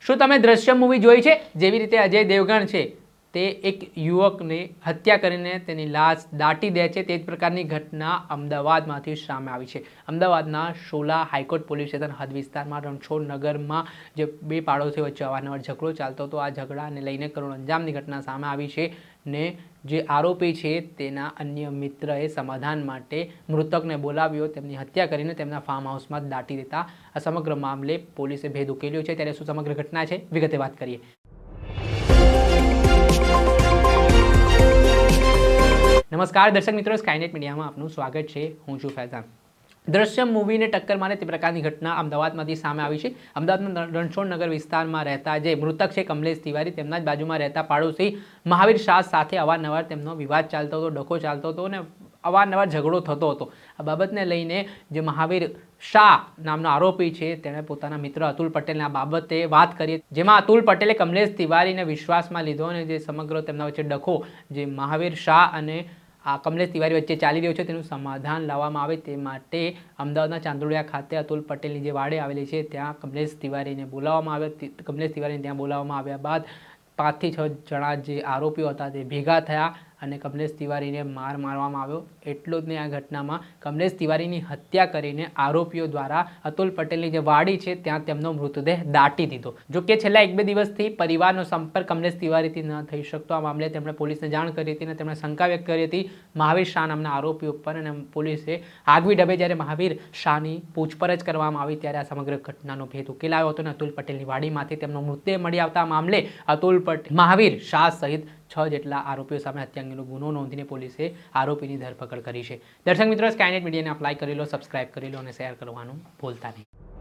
શું તમે દ્રશ્યમ મૂવી જોઈ છે? જેવી રીતે અજય દેવગણ છે તે એક યુવકને હત્યા કરીને તેની લાશ દાટી દે છે, તે જ પ્રકારની ઘટના અમદાવાદમાંથી સામે આવી છે. અમદાવાદના શોલા હાઈકોર્ટ પોલીસ સ્ટેશન હદ વિસ્તારમાં રણછોડ નગરમાં જે બે પાડોશીઓ વચ્ચે અવારનવાર ઝઘડો ચાલતો હતો, આ ઝઘડાને લઈને કરુણ અંજામની ઘટના સામે આવી છે ને જે આરોપી છે તેના અન્ય મિત્રએ સમાધાન માટે મૃતકને બોલાવ્યો, તેમની હત્યા કરીને તેમના ફાર્મ હાઉસમાં દાટી દેતા આ સમગ્ર મામલે પોલીસે ભેદ ઉકેલ્યો છે. ત્યારે શું સમગ્ર ઘટના છે, વિગતે વાત કરીએ. નમસ્કાર દર્શક મિત્રો, સ્કાયનેટ મીડિયામાં આપનું સ્વાગત છે. હું છું ફૈઝાન. દ્રશ્યમ મૂવીને ટક્કર મારે તે પ્રકારની ઘટના અમદાવાદમાંથી સામે આવી છે. અમદાવાદના રણછોડ નગર વિસ્તારમાં રહેતા જે મૃતક છે કમલેશ તિવારી, તેમના જ બાજુમાં રહેતા પાડોશી મહાવીર શાહ સાથે અવારનવાર તેમનો વિવાદ ચાલતો હતો, ડખો ચાલતો હતો અને અવારનવાર ઝઘડો થતો હતો. આ બાબતને લઈને જે મહાવીર શાહ નામનો આરોપી છે તેણે પોતાના મિત્ર અતુલ પટેલને આ બાબતે વાત કરી, જેમાં અતુલ પટેલે કમલેશ તિવારીને વિશ્વાસમાં લીધો અને જે સમગ્ર તેમના વચ્ચે ડખો જે મહાવીર શાહ અને આ કમલેશ તિવારી વચ્ચે ચાલી રહ્યો છે તેનું સમાધાન લાવવામાં આવે તે માટે અમદાવાદના ચાંદોડિયા ખાતે અતુલ પટેલની જે વાડે આવેલી છે ત્યાં કમલેશ તિવારીને બોલાવવામાં આવ્યા. કમલેશ તિવારીને ત્યાં બોલાવવામાં આવ્યા બાદ 5 થી 6 જણા જે આરોપીઓ હતા તે ભેગા થયા અને કમલેશ તિવારીને મારવામાં આવ્યો. એટલું જ નહીં, આ ઘટનામાં કમલેશ તિવારીની હત્યા કરીને આરોપીઓ દ્વારા અતુલ પટેલની જે વાડી છે ત્યાં તેમનો મૃતદેહ દાટી દીધો. જોકે છેલ્લા 1-2 દિવસથી પરિવારનો સંપર્ક કમલેશ તિવારીથી ન થઈ શકતો. આ મામલે તેમણે પોલીસને જાણ કરી હતી અને તેમણે શંકા વ્યક્ત કરી હતી મહાવીર શાહ નામના આરોપી ઉપર, અને પોલીસે આગવી ઢબે જ્યારે મહાવીર શાહની પૂછપરછ કરવામાં આવી ત્યારે આ સમગ્ર ઘટનાનો ભેદ ઉકેલાયો હતો અને અતુલ પટેલની વાડીમાંથી તેમનો મૃતદેહ મળી આવતા મામલે મહાવીર શાહ સહિત 6 જેટલા આરોપીઓ સામે હત્યા અંગેનો ગુનો નોંધીને પોલીસે આરોપીની ધરપકડ કરી છે. દર્શક મિત્રો, સ્કાયનેટ મીડિયાને આપ લાઈક કરી લો, સબસ્ક્રાઇબ કરી લો અને શેર કરવાનું ભૂલતા નહીં.